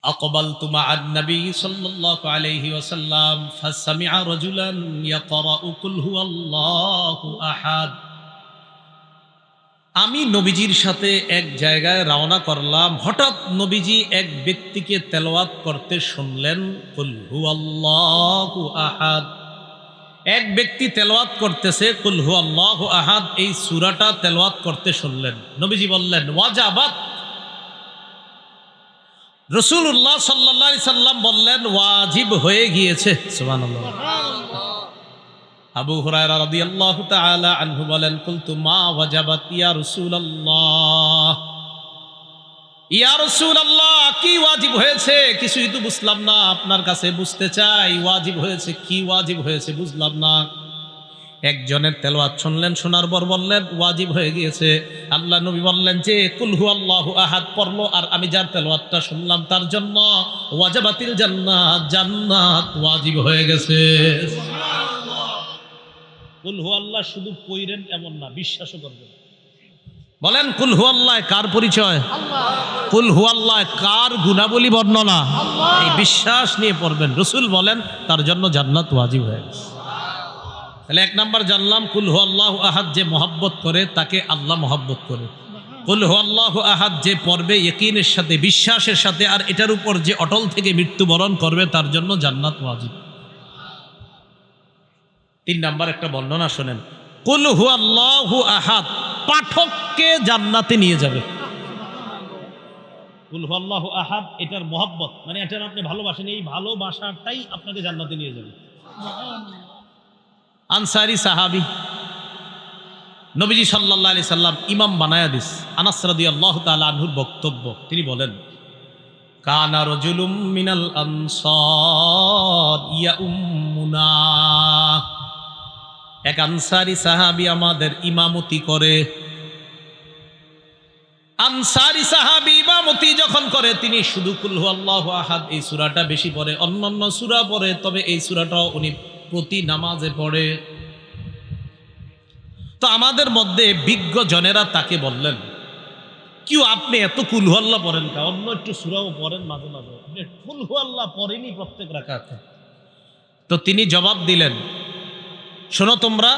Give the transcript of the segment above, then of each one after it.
أقبلت مع النبي صلى الله عليه وسلم فسمع رجلا يقرأ قل هو الله أحد। আমি নবীজির সাথে এক জায়গায় রওনা করলাম, হঠাৎ নবীজি এক ব্যক্তিকে তেলাওয়াত করতে শুনলেন কুল হুয়াল্লাহু আহাদ। এক ব্যক্তি তেলাওয়াত করতেছে কুল হুয়াল্লাহু আহাদ, এই সূরাটা তেলাওয়াত করতে শুনলেন। নবীজি বললেন ওয়াজাবাত। রাসূলুল্লাহ সাল্লাল্লাহু আলাইহি সাল্লাম বললেন ওয়াজিব হয়ে গিয়েছে। সুবহানাল্লাহ। আবু হুরায়রা রাদিয়াল্লাহু তাআলা আনহু বলেন কুলতু মা ওয়াজাবাত ইয়া রাসূলুল্লাহ, ইয়া রাসূলুল্লাহ কি ওয়াজিব হয়েছে? কিছুই তো বুঝলাম না, আপনার কাছে বুঝতে চাই ওয়াজিব হয়েছে কি, ওয়াজিব হয়েছে বুঝলাম না। একজনের তেলাওয়াত শুনলেন, শোনার পর বললেন ওয়াজিব হয়ে গিয়েছে। আল্লাহ নবী বললেন যে কুল হুয়াল্লাহু আহাদ পড়লো, আর আমি যার তেলাওয়াতটা শুনলাম তার জন্য ওয়াজাবাতিল জান্নাত, জান্নাত ওয়াজিব হয়ে গেছে। কুল হুয়াল্লাহ শুধু পড়েন এমন না, বিশ্বাসও করবেন। বলেন কুল হুয়াল্লাহ কার পরিচয়? কুল হুয়াল্লাহ কার গুণাবলী বর্ণনা? এই বিশ্বাস নিয়ে পড়বেন। রাসূল বলেন তার জন্য জান্নাত ওয়াজিব হয়ে গেছে। তাহলে এক নাম্বার জানলাম কুল হুয়াল্লাহু আহাদ যে মহব্বত করে তাকে আল্লাহ মহব্বত করে। কুল হুয়াল্লাহু আহাদ যে পড়বে ইয়াকিনের সাথে, বিশ্বাসের সাথে, আর এটার উপর যে অটল থেকে মৃত্যুবরণ করবে তার জন্য জান্নাত ওয়াজিব। 3 নাম্বার একটা বর্ণনা শোনেন, কুল হুয়াল্লাহু আহাদ পাঠককে জান্নাতে নিয়ে যাবে। কুল হুয়াল্লাহু আহাদ এটার মহব্বত, মানে এটার আপনি ভালোবাসেন, এই ভালোবাসাটাই আপনাকে জান্নাতে নিয়ে যাবে। আনসারি সাহাবী, নবীজি সাল্লাল্লাহু আলাইহি সাল্লাম ইমাম বানায়া দিস। আনাস রাদিয়াল্লাহু তাআলা আনহুর বক্তব্য, তিনি বলেন কানা রাজুলুম মিনাল আনসার ইয়াউম্মুনা, এক আনসারি সাহাবী আমাদের ইমামতি করে। আনসারি সাহাবী ইমামতি যখন করে তিনি শুধু কুল হুয়াল্লাহু আহাদ এই সূরাটা বেশি পড়ে, অন্যান্য সূরা পড়ে, তবে এই সূরাটাও উনি প্রতি নামাজে পড়ে। তো আমাদের মধ্যে বিজ্ঞ জনেরা তাকে বললেন কি আপনি এত কুল হুয়াল্লাহ পড়েন কা, অন্য একটু সূরাও পড়েন মাঝে মাঝে, আপনি কুল হুয়াল্লাহ পড়েনি প্রত্যেক রাকাতে। তো তিনি জবাব দিলেন শোনো তোমরা,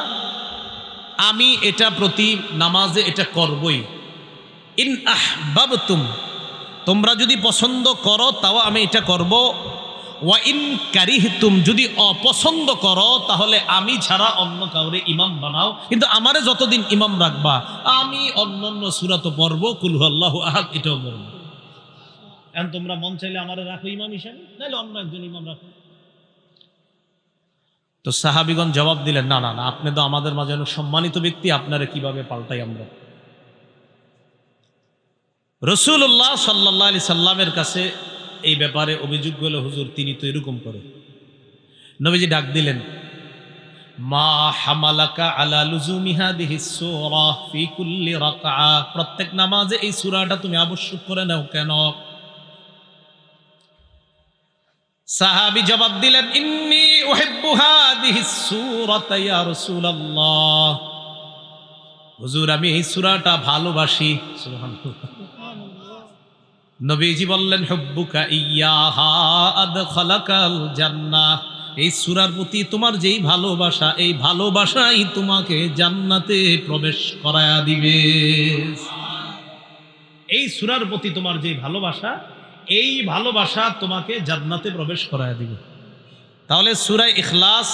আমি এটা প্রতি নামাজে এটা করবই। ইন আহবাবতুম, তোমরা যদি পছন্দ করো তাও আমি এটা করব। ওয়া ইন কারিহতুম, যদি অপছন্দ করো তাহলে আমি ছাড়া অন্য কাউরে ইমাম বানাও, কিন্তু আমারে যতদিন ইমাম রাখবা আমি অন্যান্য সূরা তো পড়বো, কুল হুয়াল্লাহু আহাদ এটাও পড়বো। এখন তোমরা মন চাইলে আমারে রাখো ইমাম হিসেবে, নাহলে অন্য একজন ইমাম রাখো। তো সাহাবীগণ জবাব দিলেন না না না, আপনি তো আমাদের মাঝে অনেক সম্মানিত ব্যক্তি, আপনারে কিভাবে পাল্টাই আমরা। রাসূলুল্লাহ সাল্লাল্লাহু আলাইহি সাল্লামের কাছে এই ব্যাপারে অভিযোগ গেল, হুজুর তিনি তো এরকম করে। নবীজি ডাক দিলেন মা হামালাকা আলা লুজুমি হাদিহিস সূরা ফি কুল্লি রাকআ, প্রত্যেক নামাজে এই সূরাটা তুমি আবশ্যক করে নাও কেন? সাহাবী জবাব দিলেন ইন্নী উহিব্বু হাদিহিস সূরাতা ইয়া রাসূলুল্লাহ, হুজুর আমি এই সূরাটা ভালোবাসি। সুবহানাল্লাহ। নবীজি বললেন হুব্বুকা ইয়্যাহা আদখালাকাল জান্নাহ, এই সূরার প্রতি তোমার যেই ভালোবাসা, এই ভালোবাসাই তোমাকে জান্নাতে প্রবেশ করায়া দিবে। এই সূরার প্রতি তোমার যেই ভালোবাসা, এই ভালোবাসা তোমাকে জান্নাতে প্রবেশ করায়া দিবে। তাহলে সূরা ইখলাস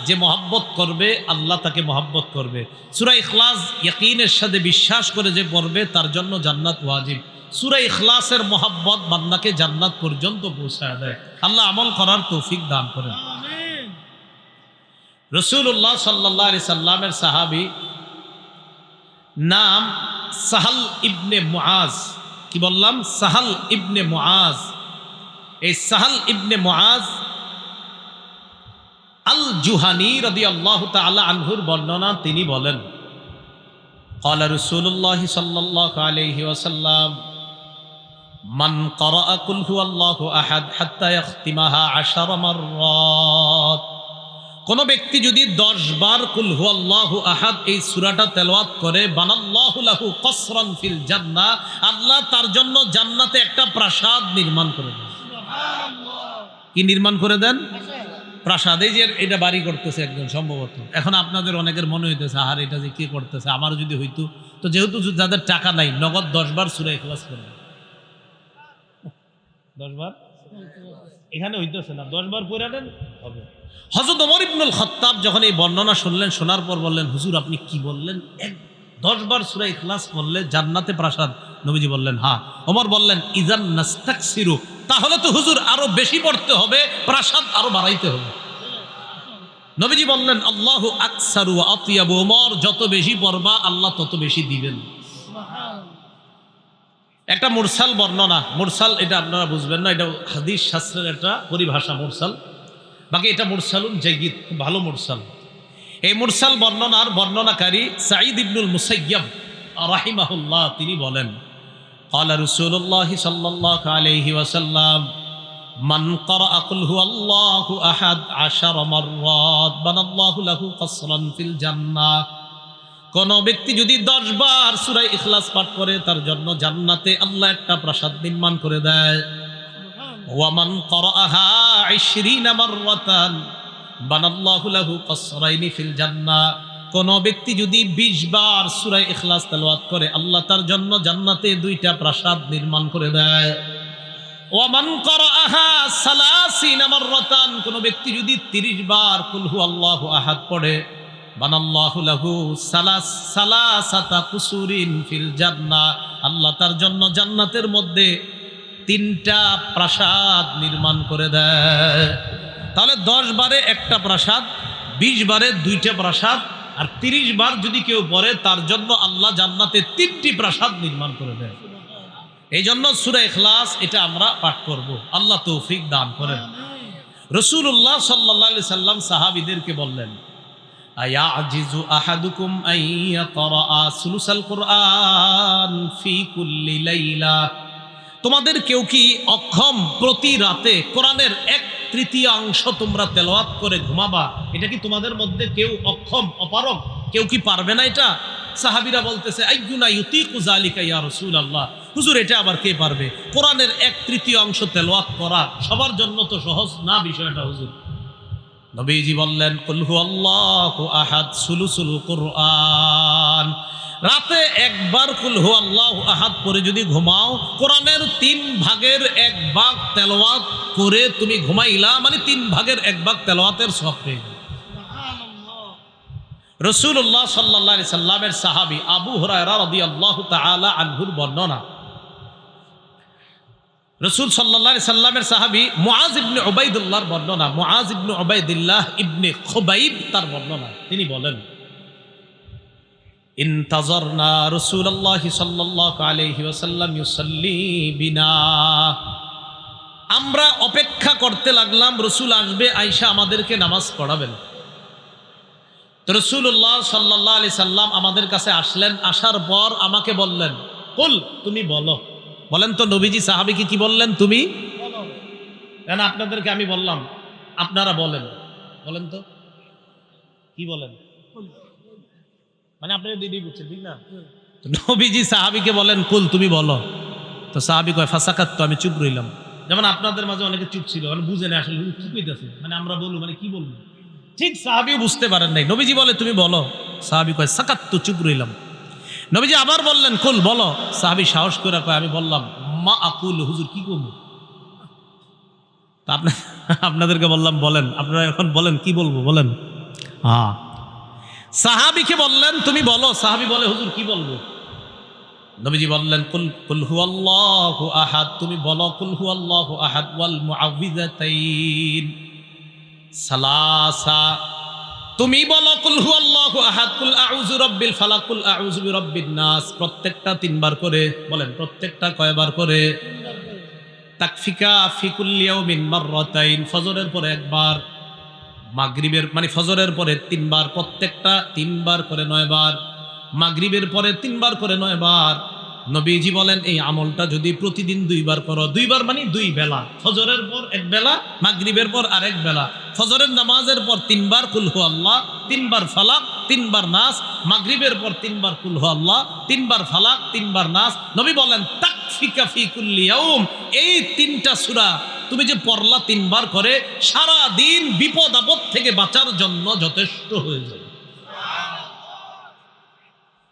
যে মহব্বত করবে আল্লাহ তাকে মহব্বত করবে। সূরা ইখলাস ইয়াকিনের সাথে বিশ্বাস করে যে পড়বে তার জন্য জান্নাত ওয়াজিব। সূরা ইখলাসের মহব্বত বান্দাকে জান্নাত পর্যন্ত পৌঁছায় দেয়। আল্লাহ আমল করার তৌফিক দান করেন। রাসূলুল্লাহ সাল্লাল্লাহু আলাইহি সাল্লামের সাহাবী নাম সাহাল ইবনে মুআজ। কি বললাম? সাহাল ইবনে মুআজ। এই সাহাল ইবনে মুআজ আল জুহানি রাদিয়াল্লাহু তাআলা আনহুর বর্ণনা, তিনি বলেন ক্বালা রাসূলুল্লাহ সাল্লাল্লাহু আলাইহি ওয়াসাল্লাম মান ক্বারাআ কুল হুয়াল্লাহু আহাদ হাত্তা ইয়াখতিমাহা 10 মাররাত, কোন ব্যক্তি যদি 10 বার কুল হুয়াল্লাহু আহাদ এই সূরাটা তেলাওয়াত করে বানাল্লাহু লাহু কসরান ফিল জান্নাহ, আল্লাহ তার জন্য জান্নাতে একটা প্রাসাদ নির্মাণ করে দেন। কি নির্মাণ করে দেন? প্রাসাদ। এই যে এটা বাড়ি করতেছে একজন সম্ভবত। এখন আপনাদের অনেকের মনে হইতেছে আহার এটা যে কি করতেছে, আমার যদি হইতো। তো যেহেতু যাদের টাকা নাই নগদ 10 বার সূরা ইখলাস করবে। 10 বার এখানে হইতেছে না, 10 বার পড়ে নেন হবে। হযরত ওমর ইবনুল খাত্তাব যখন এই বর্ণনা শুনলেন, শোনার পর বললেন, হুজুর আপনি কি বললেন? 10 বার সূরা ইখলাস পড়লে জান্নাতে প্রাসাদ? নবীজি বললেন হ্যাঁ। ওমর বললেন ইজান নাস্তাকসিরু, তাহলে তো হুজুর আরো বেশি পড়তে হবে, প্রাসাদ আরো বাড়াইতে হবে। নবীজি বললেন আল্লাহু আকসারু ওয়া আতিয়াবু, ওমর যত বেশি পড়বা আল্লাহ তত বেশি দিবেন। একটা মুরসাল বর্ণনা, মুরসাল এটা আপনারা বুঝবেন না, এটা হাদিস শাস্ত্রের একটা পরিভাষা মুরসাল। বাকি এটা মুরসালুন জাইয়িদ, ভালো মুরসাল। এই মুরসাল বর্ণনার বর্ণনাকারী সাঈদ ইবনুল মুসাইয়্যিব রাহিমাহুল্লাহ, তিনি বলেন ক্বালা রাসূলুল্লাহ সাল্লাল্লাহু আলাইহি ওয়াসাল্লাম মান ক্বারাআ কুল হুয়াল্লাহু আহাদ 10 মাররাত বানাল্লাহু লাহু কসরান ফিল জান্নাহ। কোন ব্যক্তি যদি 10 বার সূরা ইখলাস পাঠ করে তার জন্য জান্নাতে আল্লাহ একটা প্রাসাদ নির্মাণ করে দেয়। ওয়া মান ক্বারাআহা 20 মাররাতান বানাল্লাহু লাহু কসরাইনি ফিল জান্নাহ। কোন ব্যক্তি যদি 20 বার সূরা ইখলাস তেলাওয়াত করে আল্লাহ তার জন্য জান্নাতে 2টা প্রাসাদ নির্মাণ করে দেয়। ওয়া মান ক্বারাআহা 30 মাররাতান, কোন ব্যক্তি যদি 30 বার কুল হুয়াল্লাহু আহাদ পড়ে বানাল্লাহু লাহু সালাসাতা কুসুরিন ফিল জান্নাহ, আল্লাহ তার জন্য জান্নাতের মধ্যে 3টা প্রাসাদ নির্মাণ করে দেয়। তাহলে 10 বারে একটা প্রাসাদ, 20 বারে 2টা প্রাসাদ, আর 30 বার যদি কেউ পড়ে তার জন্য আল্লাহ জান্নাতে 3টি প্রাসাদ নির্মাণ করে দেয়। এই জন্য সূরা ইখলাস এটা আমরা পাঠ করব, আল্লাহ তৌফিক দান করেন। রাসূলুল্লাহ সাল্লাল্লাহু আলাইহি সাল্লাম সাহাবীদেরকে বললেন আয়াজিজু আহাদুকুম আইয়াকরা সুলুসাল কুরআন ফি কুল্লি লাইলা, তোমাদের কেউ কি অক্ষম প্রতি রাতে কোরআনের 1/3 তোমরা তেলাওয়াত করে ঘুমাবা? এটা কি তোমাদের মধ্যে কেউ অক্ষম, অপারগ কেউ কি পারবে না এটা? সাহাবীরা বলতেছে আইয়ুনা ইউতিকু যালিকা ইয়া রাসূলুল্লাহ, হুজুর এটা আবার কে পারবে? কোরআনের 1/3 তেলাওয়াত করা সবার জন্য তো সহজ না বিষয়টা হুজুর। নবীজি বললেন কুল হুয়াল্লাহু আহাদ সুলুসুল কুরআন, রাতে একবার কুল হুয়াল্লাহু আহাদ পড়ে যদি ঘুমাও, কোরআনের 3 ভাগের 1 ভাগ তেলাওয়াত করে তুমি ঘুমাইলা, মানে 3 ভাগের 1 ভাগ তেলাওয়াতের সওয়াব পেয়ে যাবে। সুবহানাল্লাহ। রাসূলুল্লাহ সাল্লাল্লাহু আলাইহি সাল্লামের সাহাবী আবু হুরায়রা রাদিয়াল্লাহু তাআলা আনহুর বর্ণনা, রাসূল সাল্লাল্লাহু আলাইহি সাল্লামের সাহাবী মুআজ ইবনে উবাইদুল্লাহর বর্ণনা, মুআজ ইবনে উবাইদুল্লাহ ইবনে খুবাইব তার বর্ণনা, তিনি বলেন ইনতাজারনা রাসূলুল্লাহ সাল্লাল্লাহু আলাইহি ওয়াসাল্লাম ইউসাল্লি বিনা, আমরা অপেক্ষা করতে লাগলাম রাসূল আসবে, আয়েশা আমাদেরকে নামাজ পড়াবেন। তো রাসূলুল্লাহ সাল্লাল্লাহু আলাইহি সাল্লাম আমাদের কাছে আসলেন, আসার পর আমাকে বললেন কুল, তুমি বলো। বলেন তো নবীজি সাহাবীকে কি বললেন? তুমি বলো। কেন আপনাদেরকে আমি বললাম আপনারা বলেন, বলেন তো কি বলেন? মানে আপনারা দিদি বুঝছেন ঠিক না? নবীজি সাহাবীকে বলেন কুল, তুমি বলো। তো সাহাবী কয় ফাসাকাত, তো আমি চুপ রইলাম। যেমন আপনাদের মাঝে অনেকে চুপ ছিল, মানে বুঝে না আসলে কি কইতাছে, মানে আমরা বলবো মানে কি বলবো, ঠিক সাহাবীও বুঝতে পারেন নাই। নবীজি বলে তুমি বলো, সাহাবী কয় সাকাত, তো চুপ রইলাম। নবীজি আবার বললেন কুল, বলো। সাহাবী সাহস করে কয় আমি বললাম মা আকুল, হুজুর কি করবো? তা আপনাদেরকে বললাম বলেন, আপনারা এখন বলেন কি বলবো বলেন। হ্যাঁ, সাহাবীকে বললেন তুমি বলো, সাহাবী বলে হুজুর কি বলবো? নবীজি বললেন কুল কুল হুয়াল্লাহু আহাদ, তুমি বলো কুল হুয়াল্লাহু আহাদ ওয়াল মুআউযিযাতাইন সালাসা, তুমি বলো কুল হুয়াল্লাহু আহাদ, কুল আউযু রাব্বিল ফালাক, কুল আউযু বিরাব্বিন নাস, প্রত্যেকটা 3 বার করে। বলেন প্রত্যেকটা কয়বার করে? তাকফিকা ফি কুল্লি ইয়াউমিন মাররাতাইন, ফজরের পরে 1 বার, মাগরিবের মানে ফজরের পরে 3 বার, প্রত্যেকটা 3 বার করে 9 বার, মাগরিবের পরে 3 বার করে 9 বার। নবীজি বলেন এই আমলটা যদি প্রতিদিন 2 বার করো, 2 বার মানে 2 বেলা, ফজরের পর 1 বেলা, মাগরিবের পর আরেক বেলা, ফজরের নামাজের পর 3 বার কুল হু আল্লাহ, 3 বার ফালাক, 3 বার নাস, মাগরিবের পর 3 বার কুল হু আল্লাহ, 3 বার ফালাক, 3 বার নাস। নবী বলেন তাক তাকফিকা ফি কুল্লি ইয়াউম, এই 3টা সূরা তুমি যে পড়লা 3 বার করে সারা দিন বিপদ আপদ থেকে বাঁচার জন্য যথেষ্ট হয়ে যায়।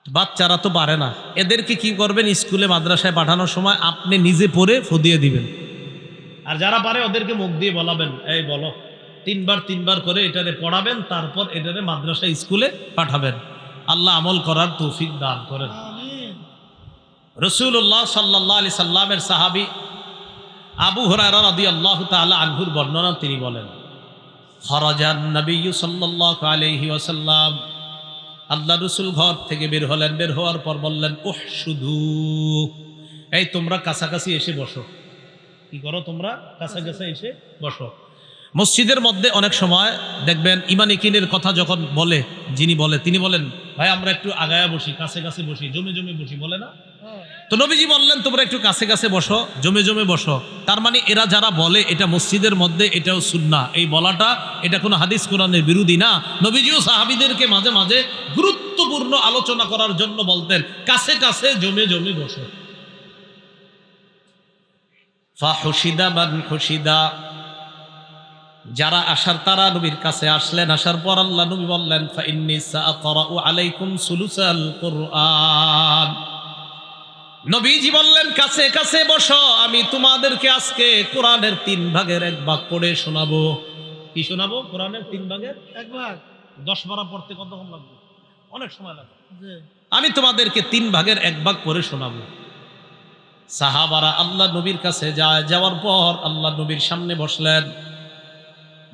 বাচ্চারা তো পারে না, এদেরকে কি করবেন, স্কুলে মাদ্রাসায় পাঠানোর সময় আপনি নিজে পড়ে ফদিয়ে দিবেন, আর যারা পারে ওদেরকে মুখ দিয়ে বলাবেন, এই বলো 3 বার করে এটারে পড়াবেন, তারপর এটারে মাদ্রাসা স্কুলে পাঠাবেন। আল্লাহ আমল করার তৌফিক দান করেন। রাসূলুল্লাহ সাল্লাল্লাহু আলাইহি সাল্লামের সাহাবী আবু হুরায়রা রাদিয়াল্লাহু তাআলা আনহুর বর্ণনা, তিনি বলেন, খরাজান নবী সাল্লাল্লাহু আলাইহি ওয়াসাল্লাম, আল্লাহ রসুল ঘর থেকে বের হলেন, বের হওয়ার পর বললেন, উহশুদু, এই তোমরা কাছাকাছি এসে বসো। কি করো তোমরা? কাছাকাছি এসে বসো। মসজিদের মধ্যে অনেক সময় দেখবেন ইমাম ইকিনের কথা যখন বলে, যিনি বলে তিনি বলেন, ভাই আমরা একটু আগায়া বসি, কাছে কাছে বসি, জমে জমে বসি, বলে না? তো নবীজি বললেন তোমরা একটু কাছে কাছে বসো, জমে জমে বসো। তার মানে এরা যারা বলে এটা মসজিদের মধ্যে, এটাও সুন্নাহ, এই বলাটা এটা কোনো হাদিস কোরআনের বিরোধী না। নবীজিও সাহাবীদেরকে মাঝে মাঝে গুরুত্বপূর্ণ আলোচনা করার জন্য বলতেন, কাছে কাছে জমে জমে বসো। ফাহুশিদা মান হুশিদা, যারা আসার তারা নবীর কাছে আসলেন। আসার পর আল্লাহ নবী বললেন, ফাইন্নী সাআকরাউ আলাইকুম সুলুসাল কুরআন, নবীজি বললেন কাছে কাছে বসো, আমি তোমাদেরকে আজকে কোরআনের 3 ভাগের 1 ভাগ পড়ে শোনাবো। কি শোনাবো? কোরআনের 3 ভাগের 1 ভাগ। 10 পারা পড়তে কতক্ষণ লাগবে? অনেক সময় লাগবে। আমি তোমাদেরকে 3 ভাগের 1 ভাগ পড়ে শোনাবো। সাহাবারা আল্লাহ নবীর কাছে যায়, যাওয়ার পর আল্লাহ নবীর সামনে বসলেন।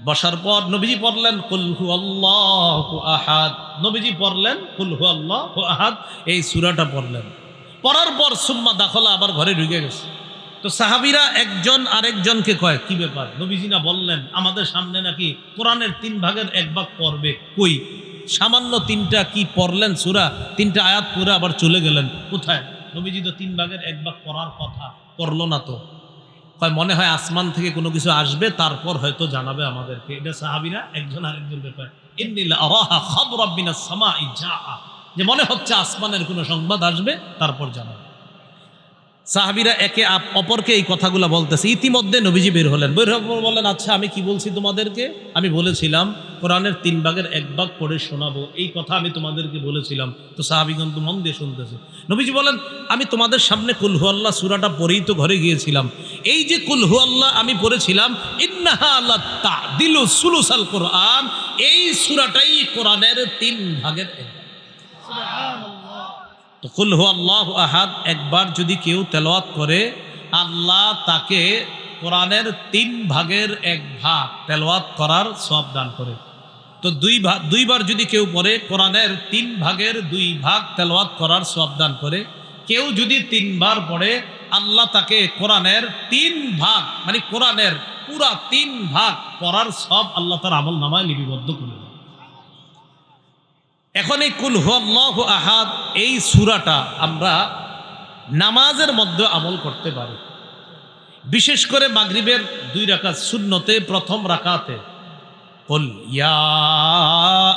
বসার পর নবীজি পড়লেন কুল হুয়াল্লাহু আহাদ, নবীজি পড়লেন কুল হুয়াল্লাহু আহাদ, এই সূরাটা পড়লেন। পড়ার পর সুম্মা দাখলা, আবার ঘরে ঢুকে গেছে। তো সাহাবীরা একজন আরেকজনকে কয়, কি ব্যাপার, নবীজি না বললেন আমাদের সামনে নাকি কোরআনের 3 ভাগের 1 ভাগ পড়বে, কই সামান্য 3টা কি পড়লেন সূরা, 3টা আয়াত পড়ে আবার চলে গেলেন, কোথায়? নবীজি তো 3 ভাগের 1 ভাগ পড়ার কথা, পড়লো না তো। কয় মনে হয় আসমান থেকে কোনো কিছু আসবে, তারপর হয়তো জানাবে আমাদেরকে। এটা সাহাবীরা একজন আরেকজনকে কয়, ইন্নী লা আরাহা খাবরাম মিনাস সামাই জাআ, যে মনে হচ্ছে আসমানের কোনো সংবাদ আসবে, তারপর জানাবে। সাহাবীরা একে অপরকে এই কথাগুলো বলতেছে। ইতিমধ্যে নবীজি বের হলেন, বের হওয়ার বললেন, আচ্ছা আমি কি বলছি তোমাদেরকে? আমি বলেছিলাম কোরআনের 3 ভাগের 1 ভাগ পড়ে শোনাবো, এই কথা আমি তোমাদেরকে বলেছিলাম। তো সাহাবীগণ তো মন দিয়ে শুনতেছে। নবীজি বলেন, আমি তোমাদের সামনে কুল হুয়াল্লাহ সূরাটা পড়েই তো ঘরে গিয়েছিলাম। এই যে কুল হুয়াল্লাহ আমি পড়েছিলাম, ইন্নাহা লা তা'দিলু সুলুসাল কুরআন, এই সূরাটাই কোরআনের 3 ভাগের 1 ভাগ। সুবহানাল্লাহ। তো কুল হুয়াল্লাহু আহাদ একবার যদি কেউ তেলাওয়াত করে, আল্লাহ তাকে কোরআনের 3 ভাগের 1 ভাগ তেলাওয়াত করার সওয়াব দান করে। তো 2 বার যদি কেউ পড়ে, কোরআনের 3 ভাগের 2 ভাগ তেলাওয়াত করার সওয়াব দান করে। কেউ যদি 3 বার পড়ে, আল্লাহ তাকে কোরআনের 3 ভাগ, মানে কোরআনের পুরা 3 ভাগ পড়ার সওয়াব আল্লাহ তার আমল নামায় লিপিবদ্ধ করে। এখন এই কুল হুয়াল্লাহু আহাদ এই সূরাটা আমরা নামাজের মধ্যে আমল করতে পারি। বিশেষ করে মাগরিবের 2 রাকাত সুন্নতে, প্রথম রাকাতে কুল ইয়া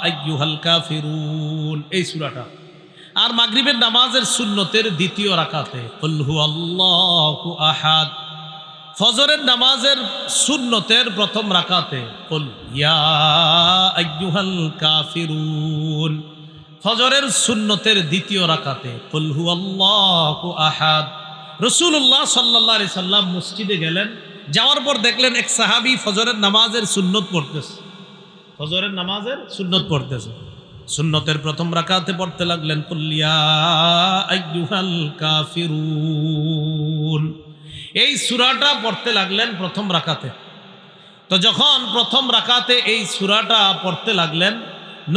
আইয়ুহাল কাফিরুন, এই সূরাটা। আর মাগরিবের নামাজের সুন্নতের 2য় রাকাতে কুল হুয়াল্লাহু আহাদ। ফজরের নামাজের সুন্নতের প্রথম রাকাতে কুল ইয়া আইয়ুহাল কাফিরুন। ফজরের সুন্নতের 2য় রাকাতে কুল হুয়াল্লাহু আহাদ। রাসূলুল্লাহ সাল্লাল্লাহু আলাইহি সাল্লাম মসজিদে গেলেন, যাওয়ার পর দেখলেন এক সাহাবী ফজরের নামাজের সুন্নত পড়তেছে। ফজরের নামাজের সুন্নত পড়তেছে। সুন্নতের প্রথম রাকাতে পড়তে লাগলেন কুল ইয়া আইয়ুহাল কাফিরুন, এই সূরাটা পড়তে লাগলেন প্রথম রাকাতে। তো যখন প্রথম রাকাতে এই সূরাটা পড়তে লাগলেন,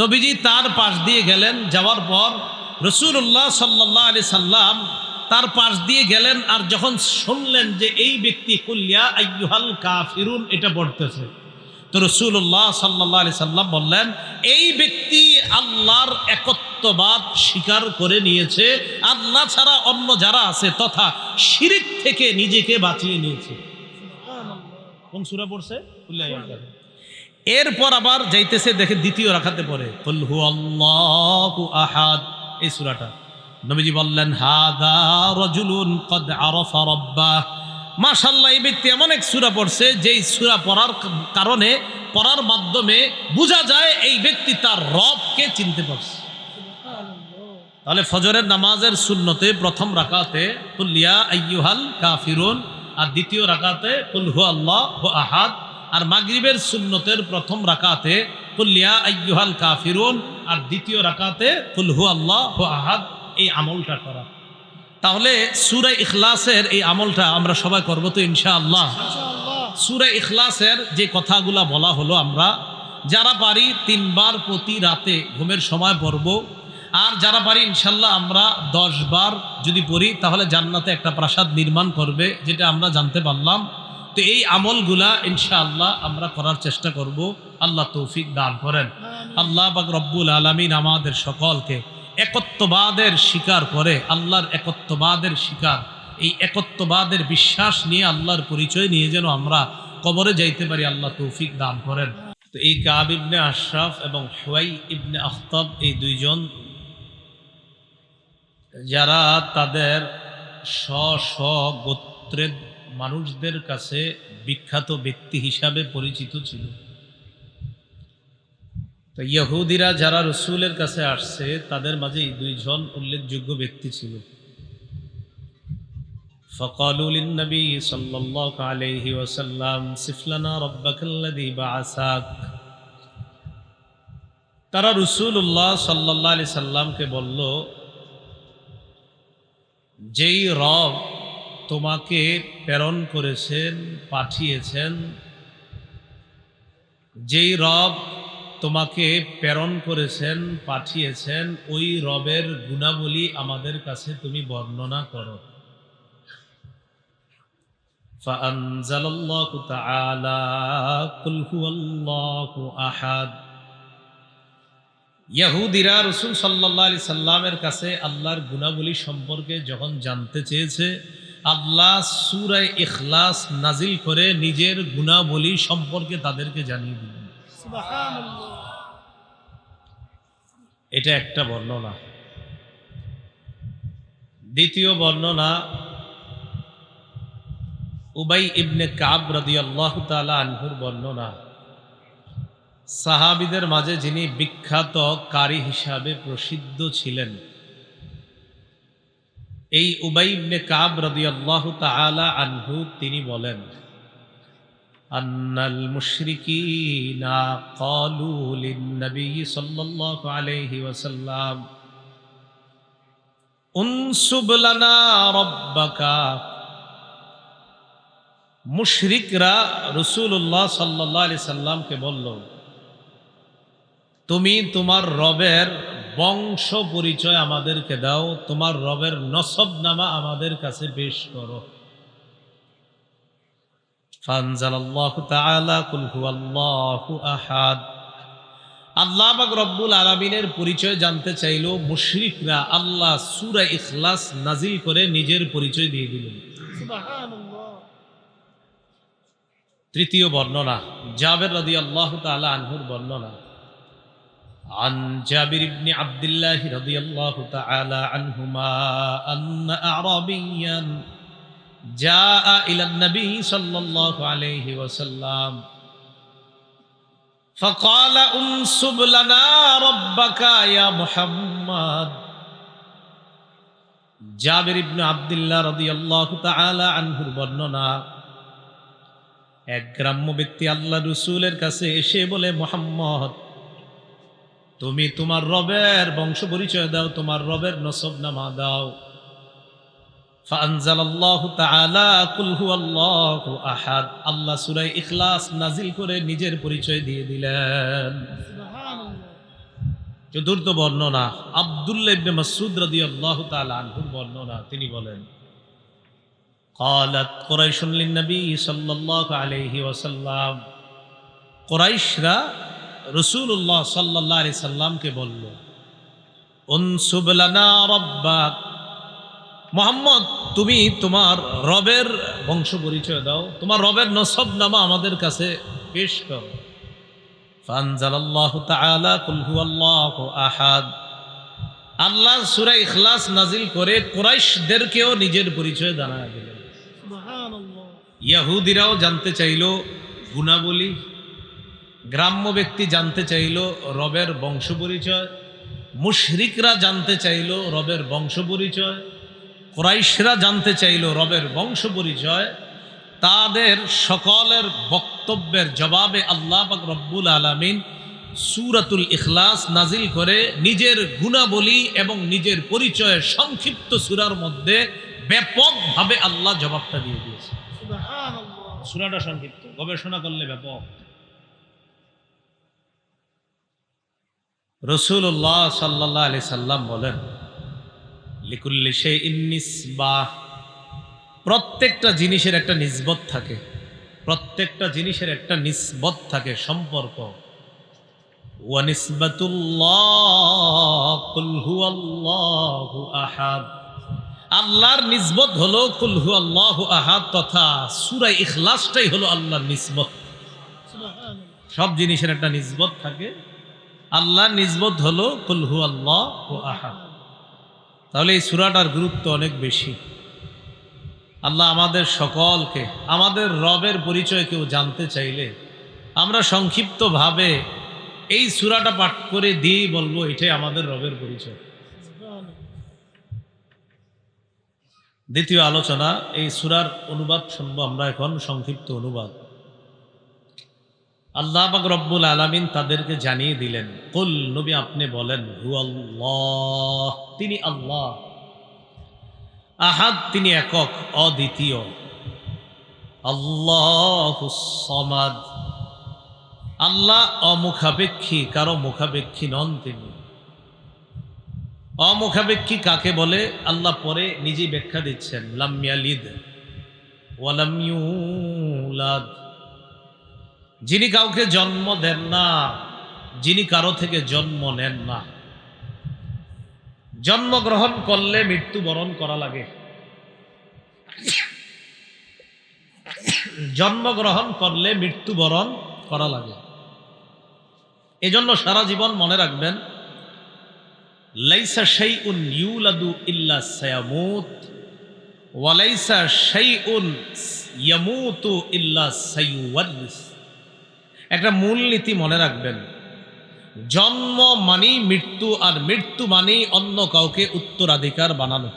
নবীজি তার পাশ দিয়ে গেলেন। যাওয়ার পর রাসূলুল্লাহ সাল্লাল্লাহু আলাইহি সাল্লাম তার পাশ দিয়ে গেলেন। আর যখন শুনলেন যে এই ব্যক্তি কুল ইয়া আইয়ুহাল কাফিরুন এটা পড়তেছে, তো রাসূলুল্লাহ সাল্লাল্লাহু আলাইহি সাল্লাম বললেন, এই ব্যক্তি আল্লাহর একত্ববাদ স্বীকার করে নিয়েছে, আল্লাহ ছাড়া অন্য যারা আছে তথা শিরক থেকে নিজেকে বাঁচিয়ে নিয়েছে। কোন সূরা পড়ছে? এরপর আবার যাইতেছে, দেখে 2য় রাকাতে পড়ে কুল হুয়াল্লাহু আহাদ, এই সূরাটা। নবীজি বললেন, হাদা রাজুলুন কদ আরাফা রাব্বাহ। মাশাআল্লাহ, এই ব্যক্তি এমন এক সূরা পড়ছে যেই সূরা পড়ার কারণে, পড়ার মাধ্যমে বোঝা যায় এই ব্যক্তি তার রবকে চিনতে পারছে। তাহলে ফজরের নামাজের সুন্নতে প্রথম রাকাতে কুল ইয়া আইয়ুহাল কাফিরুন, আর দ্বিতীয় রাকাতে কুল হুয়াল্লাহু আহাদ, আর মাগরিবের সুন্নতের প্রথম রাকাতে কুল ইয়া আইয়ুহাল কাফিরুন, আর দ্বিতীয় রাকাতে কুল হুয়াল্লাহু আহাদ, এই আমলটা করা। তাহলে সূরা ইখলাসের এই আমলটা আমরা সবাই করব তো ইনশাআল্লাহ। সূরা ইখলাসের যে কথাগুলা বলা হলো, আমরা যারা পারি 3 বার প্রতি রাতে ঘুমের সময় পড়ব, আর যারা পারি ইনশাল্লাহ আমরা 10 বার যদি পড়ি তাহলে জান্নাতে একটা প্রাসাদ নির্মাণ করবে, যেটা আমরা জানতে পারলাম। তো এই আমলগুলা ইনশাআল্লাহ আমরা করার চেষ্টা করব। আল্লাহ তৌফিক দান করেন। আল্লাহ পাক রব্বুল আলামিন আমাদের সকলকে একত্ববাদের স্বীকার করে, আল্লাহর একত্ববাদের স্বীকার, এই একত্ববাদের বিশ্বাস নিয়ে আল্লাহর পরিচয় নিয়ে যেন আমরা কবরে যাইতে পারি, আল্লাহ তৌফিক দান করেন। তো এই কাব ইবনে আশরাফ এবং হুয়াই ইবনে আখতাব, এই দুইজন যারা তাদের স্ব গোত্রের মানুষদের কাছে বিখ্যাত ব্যক্তি হিসাবে পরিচিত ছিল। তো ইহুদিরা যারা রসুলের কাছে আসছে তাদের মাঝে এই দুইজন উল্লেখযোগ্য ব্যক্তি ছিল। ফাকালু লিন-নবী সাল্লাল্লাহু আলাইহি ওয়াসাল্লাম সিফ লানা রাব্বাকাল্লাযী বা'আসাক। তারা রাসূলুল্লাহ সাল্লাল্লাহু আলাইহি সাল্লামকে বলল, যেই রব তোমাকে প্রেরণ করেছেন, পাঠিয়েছেন, যেই রব তোমাকে প্রেরণ করেছেন, পাঠিয়েছেন, ওই রবের গুণাবলী আমাদের কাছে তুমি বর্ণনা করো। ফাআনজালাল্লাহু তাআলা কুল হুয়াল্লাহু আহাদ। ইহুদিরা রাসূল সাল্লাল্লাহু আলাইহি সাল্লামের কাছে আল্লাহর গুণাবলী সম্পর্কে যখন জানতে চেয়েছে, আল্লাহ সূরা ইখলাস নাজিল করে নিজের গুণাবলী সম্পর্কে তাদেরকে জানিয়ে দিলেন। সুবহানাল্লাহ। এটা একটা বর্ণনা। দ্বিতীয় বর্ণনা উবাই ইবনে কাব রাদিয়াল্লাহু তাআলা আনহুর বর্ণনা। সাহাবীদের মাঝে যিনি বিখ্যাত কারি হিসাবে প্রসিদ্ধ ছিলেন, এই উবাই ইবনে কাব রাদিয়াল্লাহু তাআলা আনহু তিনি বলেন, আন্নাল মুশরিকিনা ক্বালু লিন-নবী সাল্লাল্লাহু আলাইহি ওয়াসাল্লাম উনসুব লানা রাব্বাকা। মুশরিকরা রাসূলুল্লাহ সাল্লাল্লাহু আলাইহি সাল্লামকে বলল, তুমি তোমার রবের বংশ পরিচয় আমাদেরকে দাও, তোমার রবের নসবনামা আমাদের কাছে পেশ করো। ফানজালাল্লাহু তাআলা কুল হুয়াল্লাহু আহাদ। আল্লাহ পাক রব্বুল আলামিনের পরিচয় জানতে চাইলো মুশরিকরা, আল্লাহ সূরা ইখলাস নাজিল করে নিজের পরিচয় দিয়ে দিলেন। সুবহানাল্লাহ। তৃতীয় বর্ণনা জাবের রাদিয়াল্লাহু তাআলা আনহুর বর্ণনা। عن جابر بن عبد الله رضي الله تعالى عنهما أن أعرابيا جاء إلى النبي صلى الله عليه وسلم فقال انسب لنا ربك يا محمد। জাবির ইবনে আব্দুল্লাহ রাদিয়াল্লাহু তাআলা আনহুর বর্ণনা, এক গ্রাম্য ব্যক্তি আল্লাহ রাসূলের কাছে এসে বলে, মুহাম্মদ, তুমি তোমার রবের বংশ পরিচয় দাও, তোমার রবের নসবনামা দাও। ফাআনজালাল্লাহু তাআলা কুল হুয়াল্লাহু আহাদ। আল্লাহ সূরা ইখলাস নাজিল করে নিজের পরিচয় দিয়ে দিলেন। সুবহানাল্লাহ। চতুর্থ বর্ণনা আব্দুল্লাহ ইবনে মাসউদ রাদিয়াল্লাহু তাআলা আনহুর বর্ণনা। তিনি বলেন, ক্বালাত কুরাইশুন লিন-নবী সাল্লাল্লাহু আলাইহি ওয়াসাল্লাম। কুরাইশরা রাসূলুল্লাহ সাল্লাল্লাহু আলাইহি সাল্লামকে বলল, উনসুব লানা রাব্বাক। মুহাম্মদ, তুমি তোমার রবের বংশ পরিচয় দাও, তোমার রবের নসবনামা আমাদের কাছে পেশ করো। ফানজালাল্লাহু তাআলা কুল হুয়াল্লাহু আহাদ। আল্লাহ সূরা ইখলাস নাজিল করে কুরাইশদেরকেও নিজের পরিচয় জানায় দিলেন। ইহুদিরাও জানতে চাইল গুণাবলী, গ্রাম্য ব্যক্তি জানতে চাইল রবের বংশ পরিচয়, মুশরিকরা জানতে চাইল রবের বংশ পরিচয়, কুরাইশরা জানতে চাইল রবের বংশ পরিচয়। তাদের সকলের বক্তব্যের জবাবে আল্লাহ পাক রব্বুল আলামিন সূরাতুল ইখলাস নাজিল করে নিজের গুণাবলী এবং নিজের পরিচয় সংক্ষিপ্ত সূরার মধ্যে ব্যাপকভাবে আল্লাহ জবাবটা দিয়ে দিয়েছে। সুবহানাল্লাহ। সূরাটা সংক্ষিপ্ত, গবেষণা করলে ব্যাপক। রাসূলুল্লাহ সাল্লাল্লাহু আলাইহি সাল্লাম বলেন, লিকুল্লি শাইইন নিসবাহ, প্রত্যেকটা জিনিসের একটা নিসবত থাকে, প্রত্যেকটা জিনিসের একটা নিসবত থাকে, সম্পর্ক। ওয়া নিসবাতুল্লাহ কুল হুয়াল্লাহু আহাদ, আল্লাহর নিসবত হলো কুল হুয়াল্লাহু আহাদ তথা সূরা ইখলাসটাই হলো আল্লাহর নিসবত। সব জিনিসের একটা নিসবত থাকে, আল্লাহর নিসবত হলো কুল হুয়াল্লাহু আহাদ। তাহলে এই সূরাটার গুরুত্ব অনেক বেশি। আল্লাহ আমাদের সকলকে আমাদের রবের পরিচয় কেউ জানতে চাইলে আমরা সংক্ষিপ্তভাবে এই সূরাটা পাঠ করে দিয়ে বলবো এটাই আমাদের রবের পরিচয়। দ্বিতীয় আলোচনা, এই সূরার অনুবাদ শুনবো আমরা এখন, সংক্ষিপ্ত অনুবাদ। আল্লাহ পাক রব্বুল আলামিন তাদেরকে জানিয়ে দিলেন, কুল, নবী আপনি বলেন, হুয়াল্লাহ, তিনি আল্লাহ, আহাদ, তিনি একক অদ্বিতীয়, আল্লাহুস সামাদ, আল্লাহ অমুখাপেক্ষী, কারো মুখাপেক্ষী নন তিনি। অমুখাপেক্ষী কাকে বলে আল্লাহ পরে নিজেই ব্যাখ্যা দিচ্ছেন, লাম ইয়ালিদ ওয়া লাম ইউলাদ, যিনি কাউকে জন্ম দেন না, যিনি কারো থেকে জন্ম নেন না। জন্মগ্রহণ করলে মৃত্যুবরণ করা লাগে, জন্মগ্রহণ করলে মৃত্যুবরণ করা লাগে। এজন্য সারা জীবন মনে রাখবেন, লাইসা শাইউন ইউলাদু ইল্লা সায়ামুত ওয়া লাইসা শাইউন ইয়ামুতু ইল্লা সায়ুওয়ারিস। একটা মূলনীতি মনে রাখবেন, জন্ম মানেই মৃত্যু, আর মৃত্যু মানেই অন্য কাউকে উত্তরাধিকার বানানো।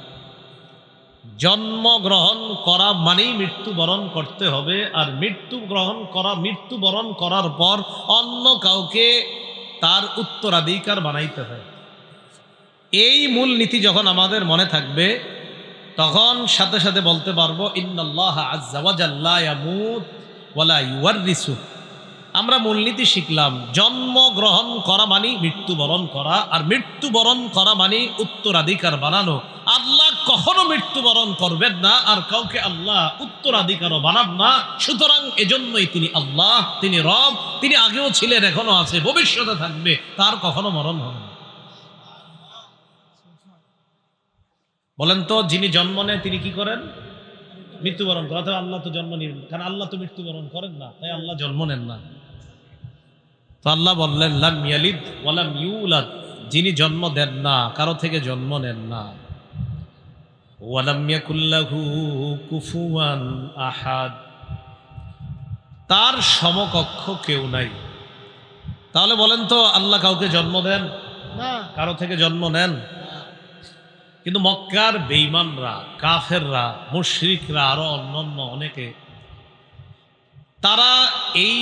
জন্মগ্রহণ করা মানেই মৃত্যুবরণ করতে হবে, আর মৃত্যুবরণ করার পর অন্য কাউকে তার উত্তরাধিকার বানাইতে হয়। এই মূল নীতি যখন আমাদের মনে থাকবে, তখন সাথে সাথে বলতে পারবো, ইন্নাল্লাহ আযজা ওয়া জাল্লা ইয়ামুত ওয়া লা ইউওয়ারিসু। আমরা মূলনীতি শিখলাম, জন্মগ্রহণ করা মানে মৃত্যুবরণ করা, আর মৃত্যুবরণ করা মানে উত্তরাধিকার বানানো। আল্লাহ কখনো মৃত্যুবরণ করবেন না, আর কাউকে আল্লাহ উত্তরাধিকারও বানান না। সুতরাং এজন্যই তিনি আল্লাহ, তিনি রব, তিনি আগেও ছিলেন, এখনো আছে, ভবিষ্যতে থাকবে, তার কখনো মরণ হবে না। বলেন তো, যিনি জন্ম নেন তিনি কি করেন? মৃত্যুবরণ করেন। অথবা আল্লাহ তো জন্ম নেন, কারণ আল্লাহ তো মৃত্যুবরণ করেন না, তাই আল্লাহ জন্ম নেন না। তো আল্লাহ বললেন, লাম ইয়ালিদ ওয়া লাম ইউলাদ, যিনি জন্ম দেন না, কারো থেকে জন্ম নেন না। ওয়া লাম ইয়াকুল লাহু কুফুয়ান আহাদ, তার সমকক্ষ কেউ নাই। তাহলে বলেন তো, আল্লাহ কাউকে জন্ম দেন না, কারো থেকে জন্ম নেন? কিন্তু মক্কার বেঈমানরা, কাফেররা, মুশরিকরা, আরো অন্যান্য অনেকে, তারা এই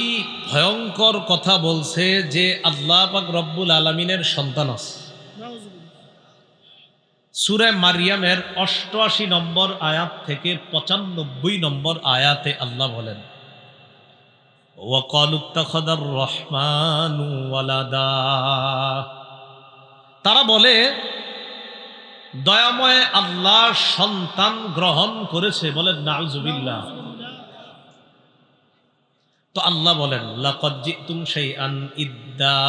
ভয়ঙ্কর কথা বলছে যে আল্লাহ পাক রব্বুল আলামিনের সন্তান আছে। সূরা মারইয়ামের ৮৮ নম্বর আয়াত থেকে ৯৫ নম্বর আয়াতে আল্লাহ বলেন, ওয়া ক্বালু ইত্তাখাযার রহমানু ওয়ালাদা, তারা বলে দয়াময় আল্লাহ সন্তান গ্রহণ করেছে। বলেন নাউযুবিল্লাহ। তো আল্লাহ বলেন, লাকাদ জিতুম শাইআন ইদ্দা,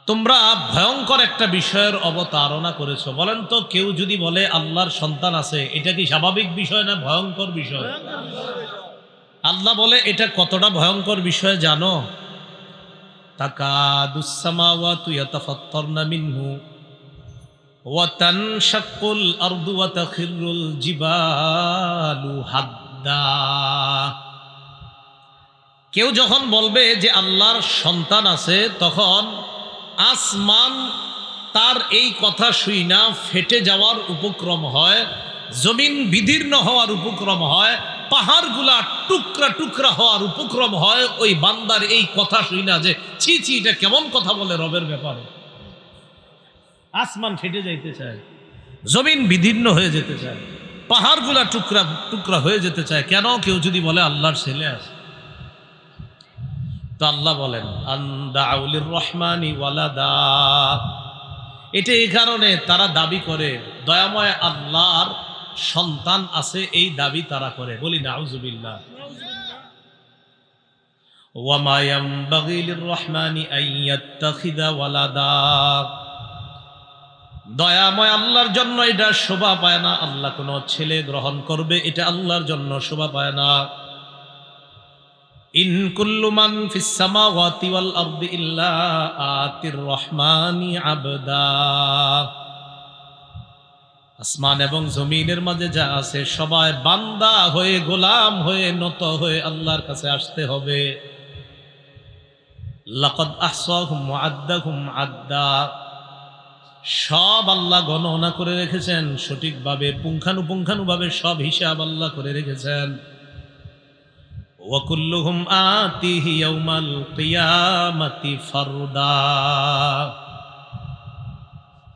তোমরা ভয়ঙ্কর একটা বিষয়ের অবতারণা করেছো। বলেন তো, কেউ যদি বলে আল্লাহর সন্তান আছে, এটা কি স্বাভাবিক বিষয় না ভয়ঙ্কর বিষয়? আল্লাহ বলে এটা কতটা ভয়ঙ্কর বিষয় জানো? তাকাদুস সামাওয়াতু ইয়াতাফাত্তারনা মিনহু, ওয়া তানশাক্কুল আরদু ওয়া তাখিরুল জিবালু হাদ্দা। কেউ যখন বলবে যে আল্লাহর সন্তান আছে, তখন আসমান তার এই কথা শুই না ফেটে যাওয়ার উপক্রম হয়, জমিন বিদীর্ণ হওয়ার উপক্রম হয়, পাহাড়গুলা টুকরা টুকরা হওয়ার উপক্রম হয় ওই বান্দার এই কথা শুই না যে ছি ছি, এটা কেমন কথা বলে রবের ব্যাপারে। আসমান ফেটে যাইতে চায়, জমিন বিদীর্ণ হয়ে যেতে চায়, পাহাড়গুলা টুকরা টুকরা হয়ে যেতে চায়। কেন? কেউ যদি বলে আল্লাহর ছেলে আছে। তো আল্লাহ বলেন আন্দাউলির রহমানি ওয়ালাদা। এটা এই কারণে তারা দাবি করে দয়াময় আল্লাহর সন্তান আছে, এই দাবি তারা করে। বলি নাউজুবিল্লাহ। ওয়া মা ইয়ানবাগি লিররহমানি আন ইয়াত্তাখিযা ওয়ালাদা। দয়াময় আল্লাহর জন্য এটা শোভা পায় না আল্লাহ কোনো ছেলে গ্রহণ করবে, এটা আল্লাহর জন্য শোভা পায় না। ইন কুল্লু মান ফিস সামাওয়াতি ওয়াল আরদি ইল্লা আতির রহমানি আবদা। আসমান এবং জমিনের মাঝে যা আছে সবাই বান্দা হয়ে, গোলাম হয়ে, নত হয়ে আল্লাহর কাছে আসতে হবে। লাকাদ আহসাহুম ওয়া আদ্দাহুম আদ্দা। সব আল্লাহ গণনা করে রেখেছেন সঠিকভাবে, পুঙ্খানুপুঙ্খানুভাবে সব হিসাব আল্লাহ করে রেখেছেন। ওয়া কুল্লুহুম আতিহি ইয়াউমাল কিয়ামাতি ফারদা।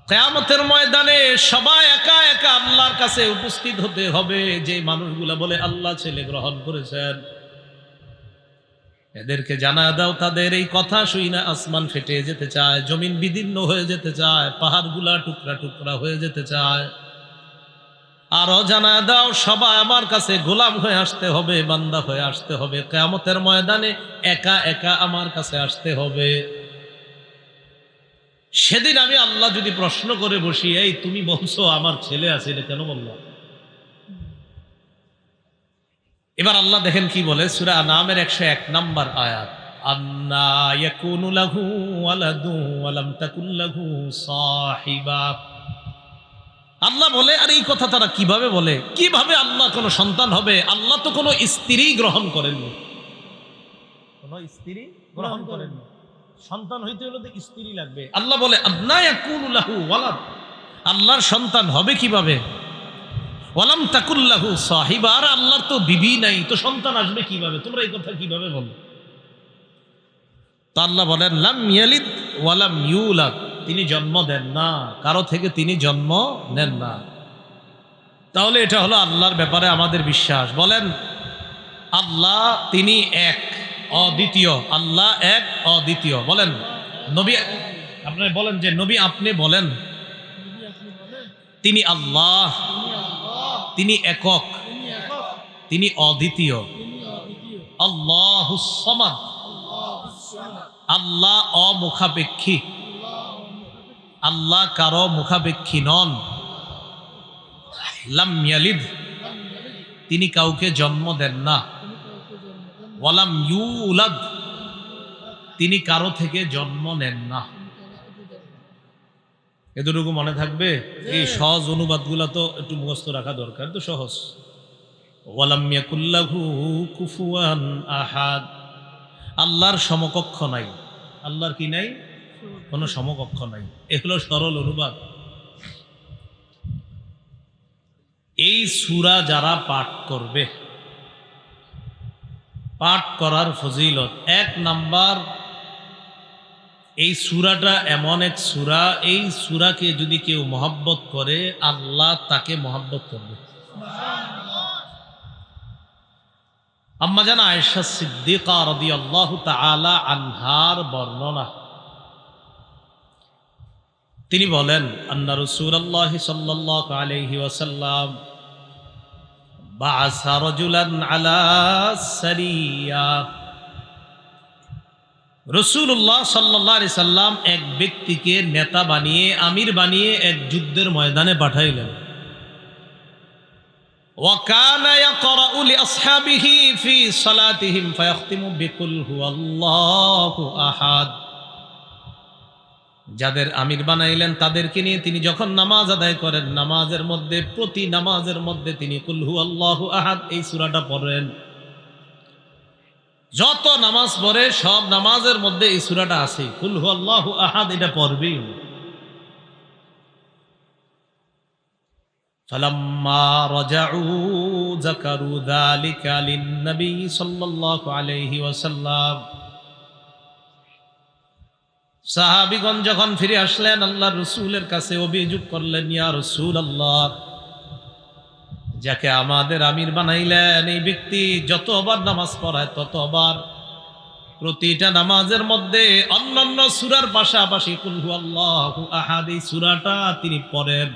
কিয়ামতের ময়দানে সবাই একা একা আল্লাহর কাছে উপস্থিত হতে হবে। যে মানুষগুলা বলে আল্লাহ ছেলে গ্রহণ করেছেন, এদেরকে জানা দাও তাদের এই কথা শুই না আসমান ফেটে যেতে চায়, জমিন বিদীর্ণ হয়ে যেতে চায়, পাহাড়গুলা টুকরা টুকরা হয়ে যেতে চায়। আরো জানা দাও সবাই আমার কাছে গোলাম হয়ে আসতে হবে, বান্দা হয়ে আসতে হবে। কিয়ামতের ময়দানে একা একা আমার কাছে আসতে হবে। সেদিন আমি আল্লাহ যদি প্রশ্ন করে বসি, এই তুমি বলছো আমার ছেলে আছে, এটা কেন বললো? এবার আল্লাহ দেখেন কি বলে, সূরা আনামের 101 নম্বর আয়াত। আন্না ইয়াকুনু লাহু ওয়ালাদু ওয়া লাম তাকুল লাহু সাহিবা। আল্লাহ বলে, আর এই কথা তারা কিভাবে বলে? কিভাবে আল্লাহ কোনো সন্তান হবে? আল্লাহ তো কোনো স্ত্রী গ্রহণ করেননি, কোনো স্ত্রী গ্রহণ করেননি। সন্তান হইতে হলে তো স্ত্রী লাগবে। আল্লাহ বলে আন্না ইয়াকুনু লাহু ওয়ালাদ, আল্লাহর সন্তান হবে কিভাবে? ওয়ালাম তাকুল লাহু সাহিবা, আর আল্লাহর তো বিবি নাই, তো সন্তান আসবে কিভাবে? তোমরা এই কথা কিভাবে বলো? তো আল্লাহ বলেন লাম ইয়ালিদ ওয়ালাম ইউলাদ, তিনি জন্ম দেন না, কারো থেকে তিনি জন্ম নেন না। তাহলে এটা হলো আল্লাহর ব্যাপারে আমাদের বিশ্বাস। বলেন আল্লাহ তিনি এক, অদ্বিতীয়। আল্লাহ এক, অদ্বিতীয়। বলেন নবী, আপনি বলেন যে নবী আপনি বলেন তিনি আল্লাহ, তিনি একক, তিনি অদ্বিতীয়। আল্লাহুস সামাদ, আল্লাহ অমুখাপেক্ষী, আল্লাহ কারো মুখাপেক্ষী নন। লাম ইয়ালিদ, তিনি কাউকে জন্ম দেন না। ওয়ালাম ইউলাদ, তিনি কারো থেকে জন্ম নেন না। এতটুকু মনে থাকবে? এই সহজ অনুবাদগুলো তো একটু মুখস্থ রাখা দরকার, তো সহজ। ওয়ালাম ইয়াকুল লাহু কুফুয়ান আহাদ, আল্লাহর সমকক্ষ নাই। আল্লাহর কি নাই? কোনো সমকক্ষ নাই। এগুলো সরল অনুবাদ। এই সূরা যারা পাঠ করবে, পাঠ করার ফজিলত 1 নাম্বার, এই সূরাটা এমন এক সূরা, এই সূরাকে যদি কেউ মহব্বত করে আল্লাহ তাকে মহব্বত করবে। আম্মা জান আয়েশা সিদ্দিকা রাদিয়াল্লাহু তাআলা আনহার বর্ণনা, তিনি বলেন আন্না রাসূলুল্লাহ সাল্লাল্লাহু আলাইহি ওয়াসাল্লাম বাআসা রাজুলান আলা সারিয়া। রাসূলুল্লাহ সাল্লাল্লাহু আলাইহি সাল্লাম এক ব্যক্তিকে নেতা বানিয়ে, আমির বানিয়ে এক যুদ্ধের ময়দানে পাঠাইলেন। ওয়া কানা ইয়াকরাউ লিআসহাবিহি ফি সালাতিহিম ফায়াখতিমু বিকুল হুয়াল্লাহু আহাদ। যাদের আমির বানাইলেন তাদেরকে নিয়ে তিনি যখন নামাজ আদায় করেন, নামাজের মধ্যে প্রতি নামাজের মধ্যে তিনি কুল হু আল্লাহু আহাদ এই সূরাটা পড়েন। যত নামাজ পড়ে সব নামাজের মধ্যে এই সূরাটা আছে, কুল হু আল্লাহু আহাদ এটা পড়বেই। ফালাম্মা রাজাউ যাকারু যালিকা লিন-নবী সাল্লাল্লাহু আলাইহি ওয়াসাল্লাম, সাহাবীগণ যখন ফিরে আসলেন আল্লাহর রাসূলের কাছে অভিযোগ করলেন, ইয়া রাসূলুল্লাহ, যাকে আমাদের আমির বানাইলেন এই ব্যক্তি যতবার নামাজ পড়ায় ততবার প্রতিটা নামাজের মধ্যে অন্যান্য সূরার পাশাপাশি কুল হু আল্লাহু আহাদ এই সূরাটা তিনি পড়েন।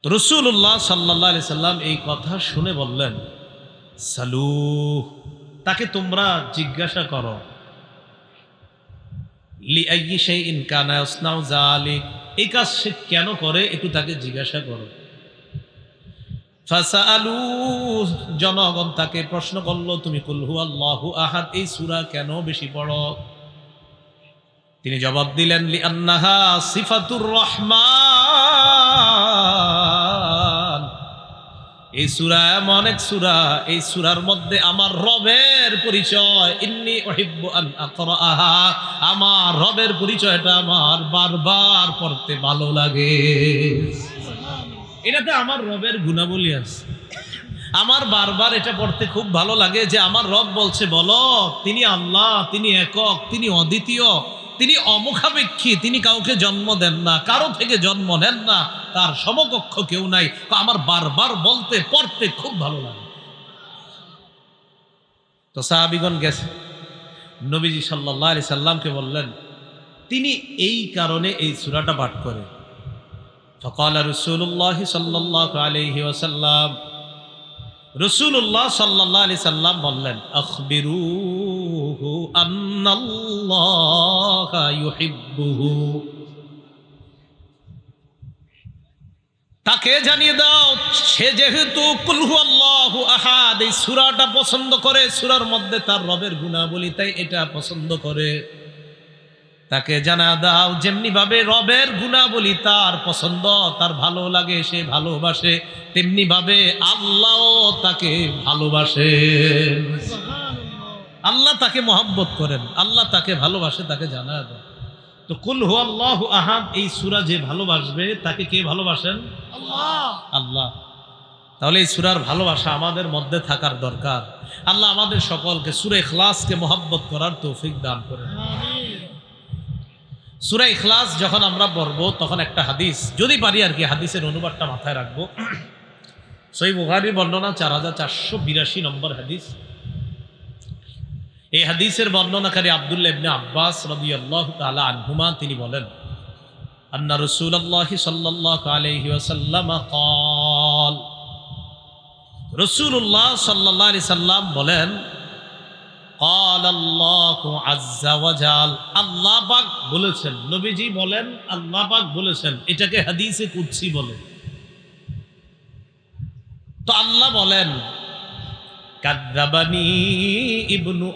তো রাসূলুল্লাহ সাল্লাল্লাহু আলাইহি সাল্লাম এই কথা শুনে বললেন, সালু, তাকে তোমরা জিজ্ঞাসা করো, লিআইয়ি শাইইন কানা ইয়াসনাউ যালিক, এই কাজ সে কেন করে একটু তাকে জিজ্ঞাসা করো। ফাসালু, জনগণ তাকে প্রশ্ন করলো, তুমি কুল হু আল্লাহু আহাদ এই সূরা কেন বেশি পড়ো? তিনি জবাব দিলেন, লিআন্নাহা সিফাতুর রহমান, এই সূরা এমন এক সূরা, এই সূরার মধ্যে আমার রবের পরিচয়, ইন্নী উহিব্বু আন আকরাআহা, আমার রবের পরিচয়টা আমার বারবার পড়তে ভালো লাগে। এটাতে আমার রবের গুণাবলী আছে, আমার বারবার এটা পড়তে খুব ভালো লাগে যে আমার রব বলছে, বলো তিনি আল্লাহ, তিনি একক, তিনি অদ্বিতীয়, তিনি অমুখাপেক্ষী, তিনি কাউকে জন্ম দেন না, কারো থেকে জন্ম নেন না, তার সমকক্ষ কেউ নাই। আমার বারবার বলতে পড়তে খুব ভালো লাগে। তো সাহাবীগণ গেছে, নবীজি সাল্লাল্লাহু আলাইহি সাল্লামকে বললেন, তিনি এই কারণে এই সূরাটা পাঠ করে। ফাকালা রাসূলুল্লাহ সাল্লাল্লাহু আলাইহি ওয়াসাল্লাম, রাসূলুল্লাহ সাল্লাল্লাহু আলাইহি সাল্লাম বললেন, আখবিরুহু আন্নাল্লাহা ইউহিব্বুহু, তাকে জানিয়ে দাও সে যেহেতু কুল হু আল্লাহু আহাদ এই সূরাটা পছন্দ করে, সূরার মধ্যে তার রবের গুণাবলী তাই এটা পছন্দ করে, তাকে জানা দাও যেমনি ভাবে রবের গুণাবলী তার পছন্দ, তার ভালো লাগে, সে ভালোবাসে, তেমনি ভাবে আল্লাহও তাকে ভালোবাসেন। আল্লাহ তাকে মহব্বত করেন, আল্লাহ তাকে ভালোবাসে, তাকে জানা দেয়। তো কুল হু আল্লাহু আহাদ এই সূরা যে ভালোবাসবে তাকে কে ভালোবাসেন? আল্লাহ। আল্লাহ। তাহলে এই সূরার ভালোবাসা আমাদের মধ্যে থাকার দরকার। আল্লাহ আমাদের সকলকে সূরা ইখলাসকে মহব্বত করার তৌফিক দান করেন। সূরা ইখলাস যখন আমরা পড়ব তখন একটা হাদিস, যদি পারি আর কি হাদিসের অনুবাদটা মাথায় রাখবো। সহিহ বুখারীর বর্ণনা 4482 নম্বর হাদিস। এই হাদিসের বর্ণনাকারী আব্দুল্লাহ ইবনে আব্বাস রাদিয়াল্লাহু তাআলা আনহুমা, তিনি বলেন, আন্না রাসূলুল্লাহ সাল্লাল্লাহু আলাইহি ওয়াসাল্লাম ক্বাল, রাসূলুল্লাহ সাল্লাল্লাহু আলাইহি সাল্লাম বলেন, ক্বাল আল্লাহু আযজা ওয়া জাল, আল্লাহ পাক বলেছেন, নবীজি বলেন আল্লাহ পাক বলেছেন, এটাকে হাদিসে কুদসি বলে। তো আল্লাহ বলেন, কাযযাবানি ইবনু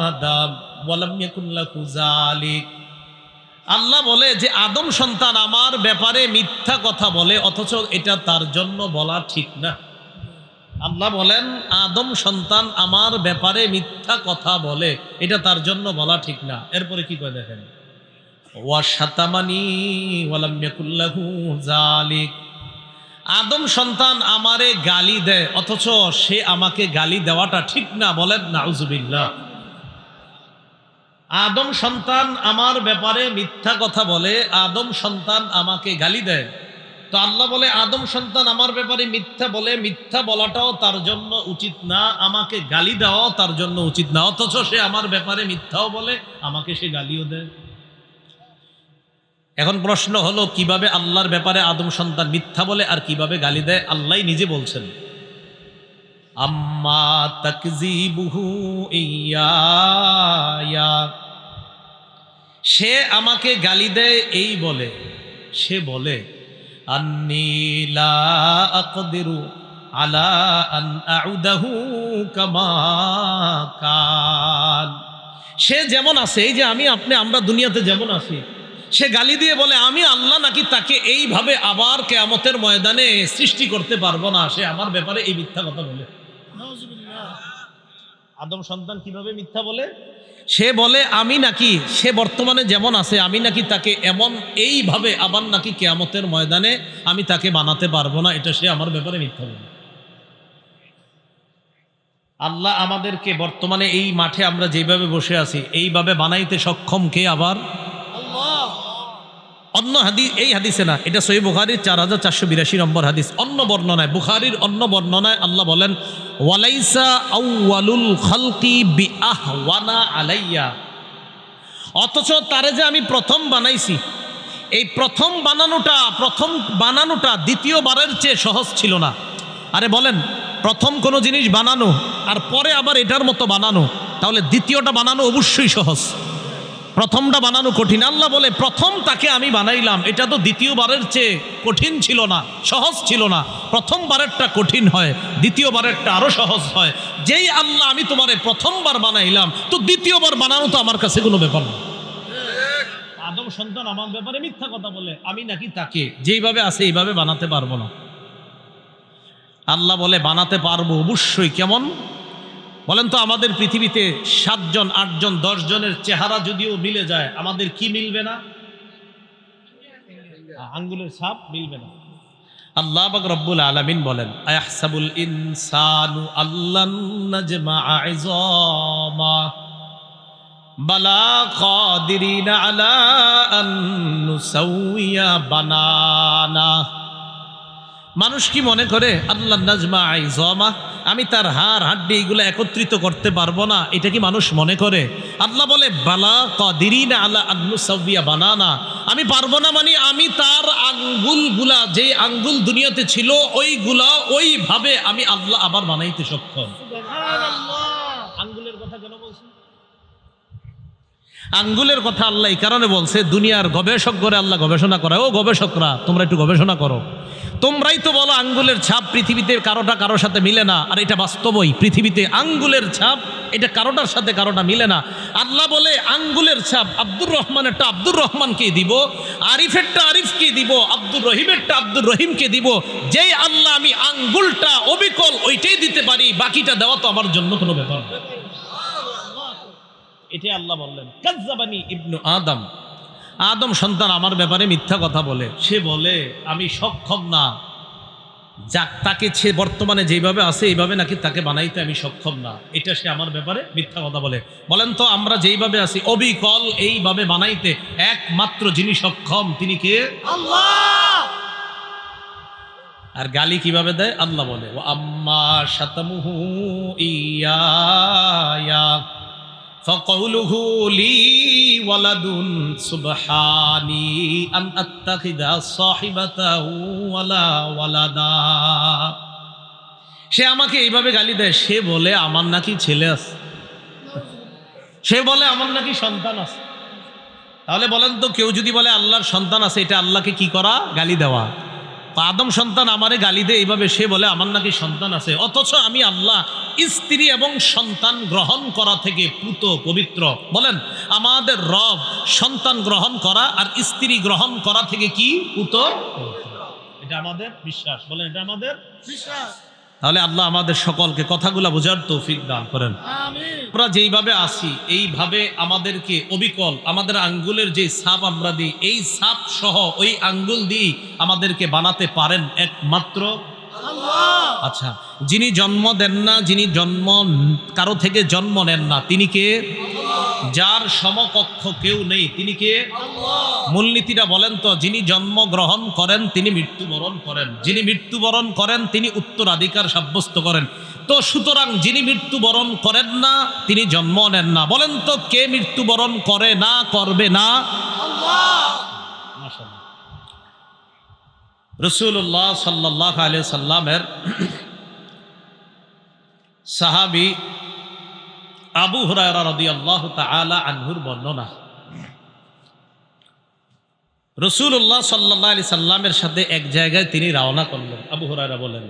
আদম ওয়া লাম ইয়াকুন লাহু যালিক, আল্লাহ বলে যে আদম সন্তান আমার ব্যাপারে মিথ্যা কথা বলে অথচ এটা তার জন্য বলা ঠিক না। আল্লাহ বলেন আদম সন্তান আমার ব্যাপারে মিথ্যা কথা বলে, এটা তার জন্য বলা ঠিক না। এরপরে কি করে দেখেন, ওয়া শাতামানি ওয়া লাম ইয়াকুল লাহু যালিক, আদম সন্তান আমারে গালি দেয় অথচ সে আমাকে গালি দেওয়াটা ঠিক না, বলেন নাউজুবিল্লাহ। আদম সন্তান আমার ব্যাপারে মিথ্যা কথা বলে, আদম সন্তান আমাকে গালি দেয়, তো আল্লাহ বলে আদম সন্তান আমার ব্যাপারে মিথ্যা বলে, মিথ্যা বলাটাও তার জন্য উচিত না, আমাকে গালি দেওয়াও তার জন্য উচিত না, অথচ সে আমার ব্যাপারে মিথ্যাও বলে, আমাকে সে গালিও দেয়। এখন প্রশ্ন হলো, কিভাবে আল্লাহর ব্যাপারে আদম সন্তান মিথ্যা বলে আর কিভাবে গালি দেয়? আল্লাহ নিজে বলছেন, আম্মা তাকযিবুহু ইয়া, সে আমাকে গালি দেয় এই বলে, সে বলে আন্নী লা আকদিরু আলা আন আউদাহু কামা কান, সে যেমন আছে, এই যে আমরা দুনিয়াতে যেমন আছি, সে গালি দিয়ে বলে আমি আল্লাহ নাকি তাকে এইভাবে আবার কিয়ামতের ময়দানে সৃষ্টি করতে পারবো না, সে আমার ব্যাপারে এই মিথ্যা কথা বলে। আদম সন্তান কিভাবে মিথ্যা বলে? সে বলে আমি নাকি, সে বর্তমানে যেমন আছে আমি নাকি তাকে এমন এইভাবে আবার নাকি কিয়ামতের ময়দানে আমি তাকে বানাতে পারবো না, এটা সে আমার ব্যাপারে মিথ্যা বলে। আল্লাহ আমাদেরকে বর্তমানে এই মাঠে আমরা যেভাবে বসে আছি এইভাবে বানাইতে সক্ষম কে? আবার আল্লাহ। অন্য হাদিস, এই হাদিসে না, এটা সহিহ বুখারীর 4482 নম্বর হাদিস। অন্য বর্ণনায়, বুখারীর অন্য বর্ণনায় আল্লাহ বলেন ওয়ালাইসা আউয়ালুল খালকি বিআহওয়ানা আলাইয়া, অথচ তারে যে আমি প্রথম বানাইছি, এই প্রথম বানানোটা দ্বিতীয়বারের চেয়ে সহজ ছিল না। আরে বলেন, প্রথম কোনো জিনিস বানানো আর পরে আবার এটার মতো বানানো, তাহলে দ্বিতীয়টা বানানো অবশ্যই সহজ, প্রথমটা বানানো কঠিন। আল্লাহ বলে প্রথম তাকে আমি বানাইলাম, এটা তো দ্বিতীয়বারের চেয়ে কঠিন ছিল না, সহজ ছিল না। প্রথমবারেরটা কঠিন হয়, দ্বিতীয়বারেরটা আরো সহজ হয়। যেই আল্লাহ আমি তোমারে প্রথমবার বানাইলাম, তো দ্বিতীয়বার বানানো তো আমার কাছে কোনো ব্যাপার না। আদম সন্তান আমার ব্যাপারে মিথ্যা কথা বলে আমি নাকি তাকে যেইভাবে আছে এইভাবে বানাতে পারবো না। আল্লাহ বলে বানাতে পারবো অবশ্যই। কেমন বলেন তো? আমাদের পৃথিবীতে 7 জন 8 জন 10 জনের চেহারা যদিও মিলে যায়, আমাদের কি মিলবে না? আঙ্গুলের ছাপ মিলবে না। আল্লাহ পাক রব্বুল আলামিন বলেন আয়াহসাবুল ইনসানু আল্লান নাজমা'a ইযামা বালা কাদিরিনা আলা আন নুসাউইয়া বানানা। মানুষ কি মনে করে আল্লাহ নাজমা ইযামা, আমি তার হাড় হাড্ডি এগুলো একত্রিত করতে পারবো না, এটা কি মানুষ মনে করে? আল্লাহ বলে বালা কাদিরিনা আলা আন নুসাউইয়া বানানা, আমি পারবো না মানে আমি তার আঙ্গুলগুলা, যে আঙ্গুল দুনিয়াতে ছিল ওইগুলা ওইভাবে আমি আল্লাহ আবার বানাইতে সক্ষম। সুবহানাল্লাহ। আঙ্গুলের কথা কেন বলছি? আঙ্গুলের কথা আল্লাহ এই কারণে বলছে, দুনিয়ার গবেষকরা আল্লাহ গবেষণা করায়, ও গবেষকরা তোমরা একটু গবেষণা করো, তোমরাই তো বলো আঙ্গুলের ছাপ পৃথিবীতে কারোটা কারোর সাথে মিলে না, আর এটা বাস্তবই, পৃথিবীতে আঙ্গুলের ছাপ এটা কারোটার সাথে কারোটা মিলে না। আল্লাহ বলে আঙ্গুলের ছাপ আব্দুর রহমানেরটা আব্দুর রহমানকে দিব, আরিফেরটা আরিফকে দিব, আব্দুর রহিমেরটা আব্দুর রহিমকে দিব। যেই আল্লাহ আমি আঙ্গুলটা অবিকল ওইটাই দিতে পারি, বাকিটা দেওয়া তো আমার জন্য কোনো ব্যাপার না। এটাই আল্লাহ বললেন কাজ্জাবানি ইবনু আদম, আদম সন্তান আমার ব্যাপারে মিথ্যা কথা বলে। সে বলে আমি সক্ষম না, যাক তাকে সে বর্তমানে যেভাবে আছে এইভাবে নাকি তাকে বানাইতে আমি সক্ষম না, এটা সে আমার ব্যাপারে মিথ্যা কথা বলে। বলেন তো আমরা যেইভাবে আছি অবিকল এইভাবে বানাইতে একমাত্র যিনি সক্ষম তিনি কে? আল্লাহ। আর গালি কিভাবে দেয়? আল্লাহ বলে ওয়া আম্মা শাতামুহু ইয়া ফাকাউলুহু লি ওয়ালাদুন সুবহানি আন আত্তাখিযা সাহিবাতাহু ওয়ালা ওয়ালাদা। সে আমাকে এইভাবে গালি দেয়, সে বলে আমার নাকি ছেলে আছে, সে বলে আমার নাকি সন্তান আছে। তাহলে বলেন তো, কেউ যদি বলে আল্লাহর সন্তান আছে, এটা আল্লাহকে কি করা? গালি দেওয়া। আদম সন্তান আমারে গালি দেয় এইভাবে, সে বলে আমার নাকি সন্তান আছে, অথচ আমি আল্লাহ স্ত্রী এবং সন্তান গ্রহণ করা থেকে পুত পবিত্র। বলেন আমাদের রব সন্তান গ্রহণ করা আর স্ত্রী গ্রহণ করা থেকে কি পুত? এটা আমাদের বিশ্বাস। বলেন এটা আমাদের বিশ্বাস। তাহলে আল্লাহ আমাদের সকলকে কথাগুলা বোঝার তৌফিক দান করেন। আমরা যেইভাবে আসি এইভাবে আমাদেরকে অবিকল আমাদের আঙ্গুলের যে ছাপ আমরা দিই, এই ছাপ সহ ওই আঙ্গুল দিয়ে আমাদেরকে বানাতে পারেন একমাত্র আল্লাহ। আচ্ছা, যিনি জন্ম দেন না, যিনি কারো থেকে জন্ম নেন না, তিনি কে? যার সমকক্ষ কেউ নেই, তিনি কে? মূলনীতিটা বলেন তো? যিনি জন্মগ্রহণ করেন তিনি মৃত্যুবরণ করেন, যিনি মৃত্যুবরণ করেন তিনি উত্তরাধিকার সাব্যস্ত করেন। তো সুতরাং যিনি মৃত্যুবরণ করেন না তিনি জন্ম নেন না। বলেন তো কে মৃত্যুবরণ করে না, করবে না? আল্লাহ। মাশাআল্লাহ। রাসূলুল্লাহ সাল্লাল্লাহু আলাইহি সাল্লামের সাহাবী আবু হুরায়রা রাদিয়াল্লাহু তাআলা আনহুর বর্ণনা, রাসূলুল্লাহ সাল্লাল্লাহু আলাইহি সাল্লামের সাথে এক জায়গায় তিনি রওনা করলেন। আবু হুরায়রা বলেন